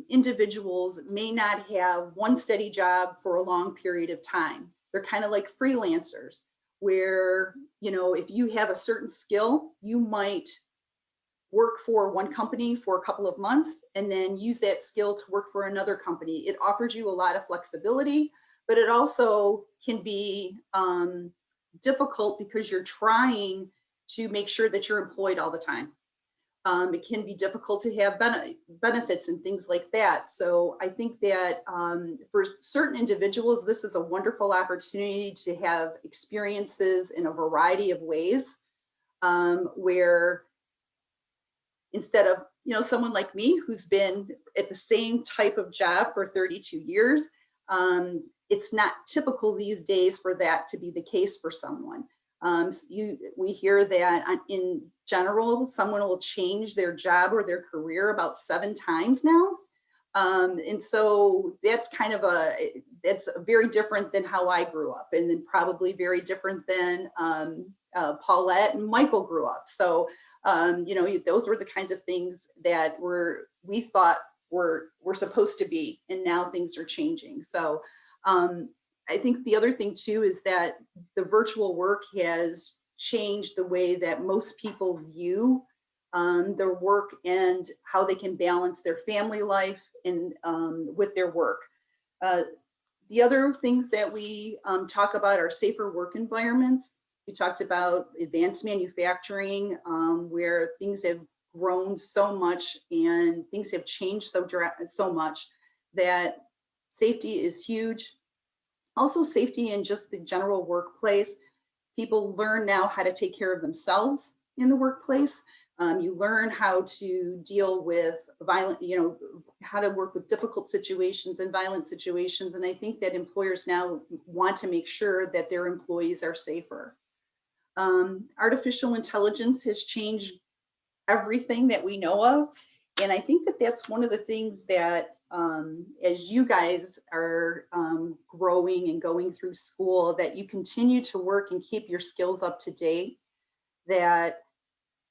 individuals may not have one steady job for a long period of time. They're kind of like freelancers, where, if you have a certain skill, you might work for one company for a couple of months and then use that skill to work for another company. It offers you a lot of flexibility, but it also can be difficult because you're trying to make sure that you're employed all the time. It can be difficult to have benefits and things like that. So I think that for certain individuals, this is a wonderful opportunity to have experiences in a variety of ways, where instead of, someone like me who's been at the same type of job for 32 years, it's not typical these days for that to be the case for someone. We hear that in general, someone will change their job or their career about 7 times now. And so that's that's very different than how I grew up, and then probably very different than Paulette and Michael grew up. So, those were the kinds of things that we thought were supposed to be, and now things are changing. So I think the other thing too is that the virtual work has changed the way that most people view their work and how they can balance their family life and with their work. The other things that we talk about are safer work environments. We talked about advanced manufacturing, where things have grown so much and things have changed so much that safety is huge. Also safety in just the general workplace. People learn now how to take care of themselves in the workplace. You learn how to deal with violent, how to work with difficult situations and violent situations. And I think that employers now want to make sure that their employees are safer. Artificial intelligence has changed everything that we know of. And I think that that's one of the things that as you guys are growing and going through school, that you continue to work and keep your skills up to date, that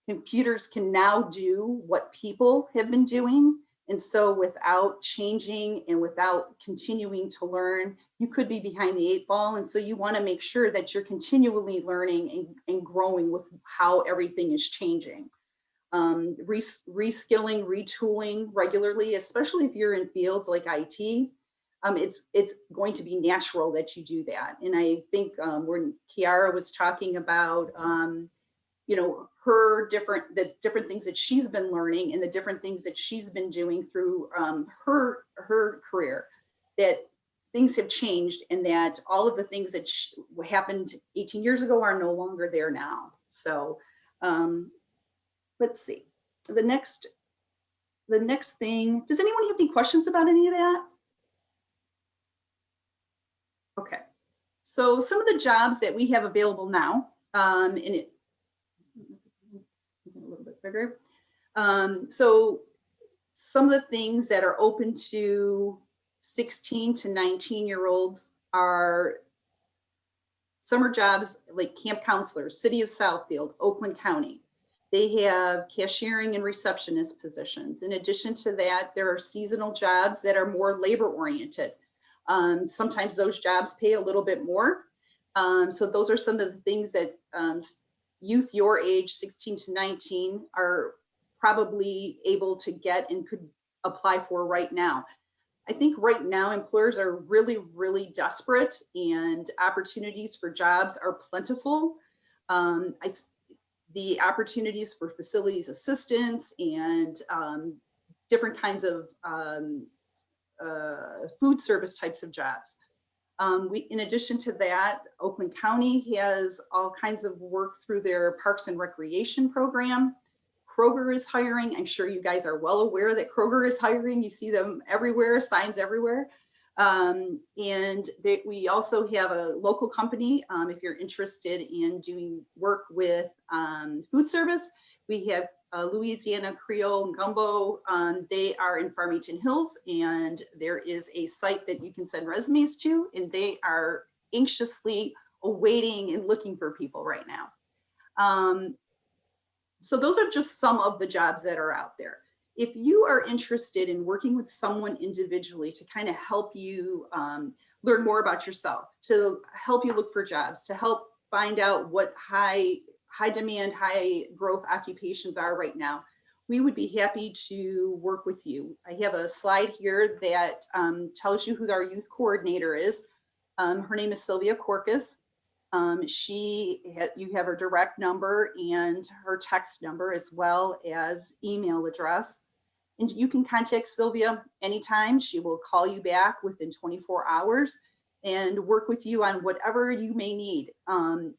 computers can now do what people have been doing. And so without changing and without continuing to learn, you could be behind the 8 ball. And so you want to make sure that you're continually learning and growing with how everything is changing. Reskilling, retooling regularly, especially if you're in fields like IT, it's going to be natural that you do that. And I think when Kiara was talking about, the different things that she's been learning and the different things that she's been doing through her career, that things have changed and that all of the things that happened 18 years ago are no longer there now. So let's see. The next thing, does anyone have any questions about any of that? Okay. So some of the jobs that we have available now, and it a little bit bigger. So some of the things that are open to 16 to 19-year-olds are summer jobs like camp counselors, City of Southfield, Oakland County. They have cashiering and receptionist positions. In addition to that, there are seasonal jobs that are more labor oriented. Sometimes those jobs pay a little bit more. So those are some of the things that youth your age, 16 to 19, are probably able to get and could apply for right now. I think right now employers are really, really desperate and opportunities for jobs are plentiful. The opportunities for facilities assistants and different kinds of food service types of jobs. In addition to that, Oakland County has all kinds of work through their Parks and Recreation program. Kroger is hiring. I'm sure you guys are well aware that Kroger is hiring. You see them everywhere, signs everywhere. We also have a local company, if you're interested in doing work with food service. We have Louisiana Creole Gumbo. They are in Farmington Hills, and there is a site that you can send resumes to, and they are anxiously awaiting and looking for people right now. So those are just some of the jobs that are out there. If you are interested in working with someone individually to kind of help you learn more about yourself, to help you look for jobs, to help find out what high demand, high growth occupations are right now, we would be happy to work with you. I have a slide here that tells you who our youth coordinator is. Her name is Sylvia Corcus. You have her direct number and her text number as well as email address. And you can contact Sylvia anytime. She will call you back within 24 hours and work with you on whatever you may need. And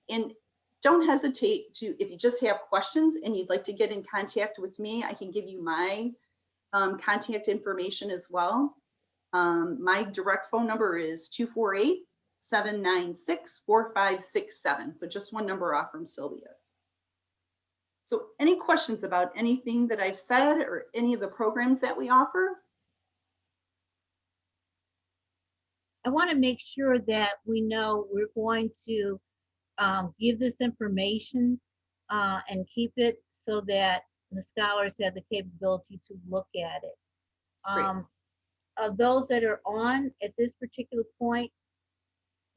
don't hesitate to, if you just have questions and you'd like to get in contact with me, I can give you my contact information as well. My direct phone number is 248-796-4567. So just one number off from Sylvia's. So any questions about anything that I've said or any of the programs that we offer? I want to make sure that we know we're going to give this information and keep it so that the scholars have the capability to look at it. Of those that are on at this particular point,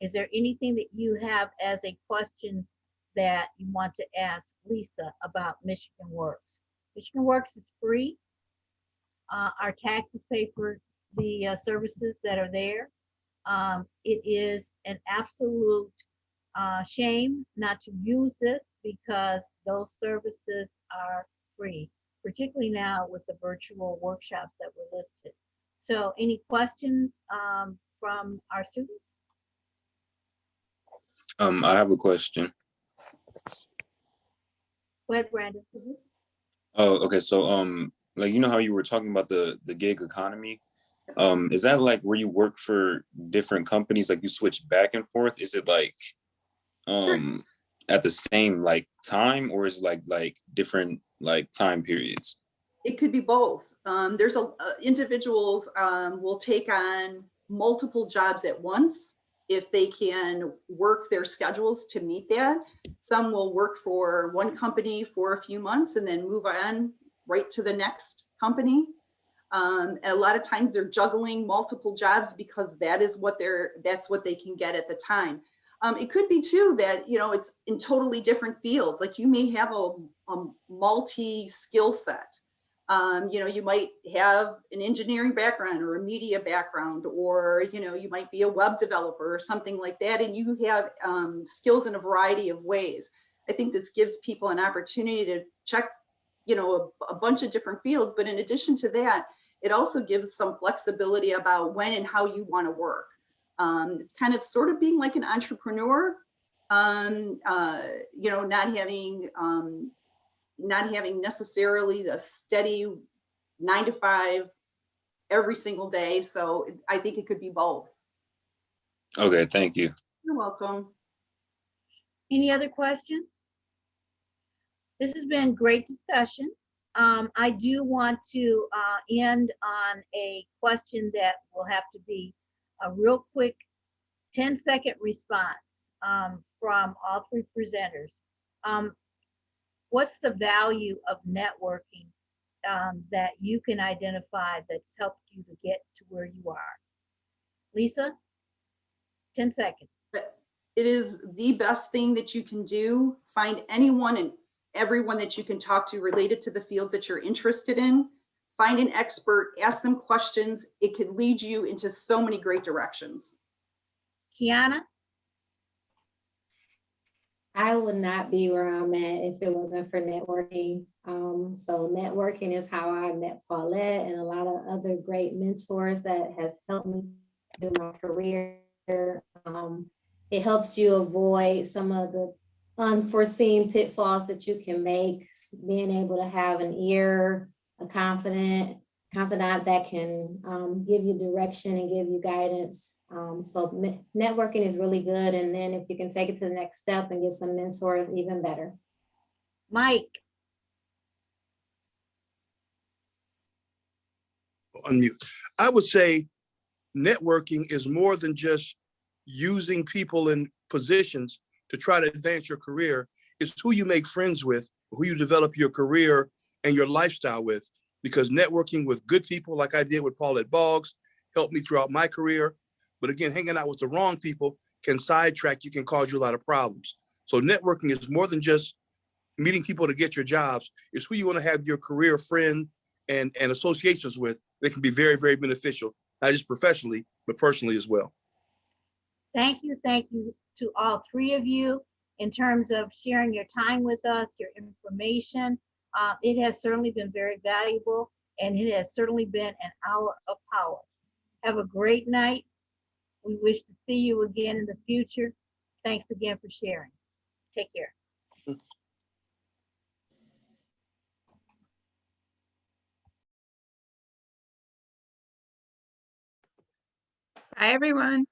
is there anything that you have as a question that you want to ask Lisa about Michigan Works? Michigan Works is free. Our taxes pay for the services that are there. It is an absolute shame not to use this because those services are free, particularly now with the virtual workshops that were listed. So any questions from our students? I have a question. Go ahead, Brandon. Oh, okay. So, like, you know how you were talking about the gig economy? Is that like where you work for different companies, like you switch back and forth? Is it like Sure. at the same like time, or is it like different like time periods? It could be both. There's individuals will take on multiple jobs at once if they can work their schedules to meet that. Some will work for one company for a few months and then move on right to the next company. A lot of times they're juggling multiple jobs because that's what they can get at the time. It could be too that, you know, it's in totally different fields. Like you may have a multi skill set. You know, you might have an engineering background or a media background, or, you know, you might be a web developer or something like that. And you have skills in a variety of ways. I think this gives people an opportunity to check, you know, a bunch of different fields. But in addition to that, it also gives some flexibility about when and how you want to work. It's kind of sort of being like an entrepreneur, you know, not having necessarily the steady 9 to 5 every single day. So I think it could be both. Okay, thank you. You're welcome. Any other questions? This has been great discussion. I do want to end on a question that will have to be a real quick 10-second response from all three presenters. What's the value of networking that you can identify that's helped you to get to where you are? Lisa, 10 seconds. It is the best thing that you can do. Find anyone and everyone that you can talk to related to the fields that you're interested in. Find an expert, ask them questions. It can lead you into so many great directions. Kiana? I would not be where I'm at if it wasn't for networking. So networking is how I met Paulette and a lot of other great mentors that has helped me through my career. It helps you avoid some of the unforeseen pitfalls that you can make, being able to have an ear, a confidant that can give you direction and give you guidance. So networking is really good. And then if you can take it to the next step and get some mentors, even better. Mike? Unmute. I would say networking is more than just using people in positions to try to advance your career. It's who you make friends with, who you develop your career and your lifestyle with. Because networking with good people, like I did with Paulette Boggs, helped me throughout my career. But again, hanging out with the wrong people can sidetrack you, can cause you a lot of problems. So networking is more than just meeting people to get your jobs. It's who you want to have your career friend and associations with that can be very, very beneficial, not just professionally, but personally as well. Thank you to all three of you in terms of sharing your time with us, your information. It has certainly been very valuable, and it has certainly been an hour of power. Have a great night. We wish to see you again in the future. Thanks again for sharing. Take care. Hi, everyone.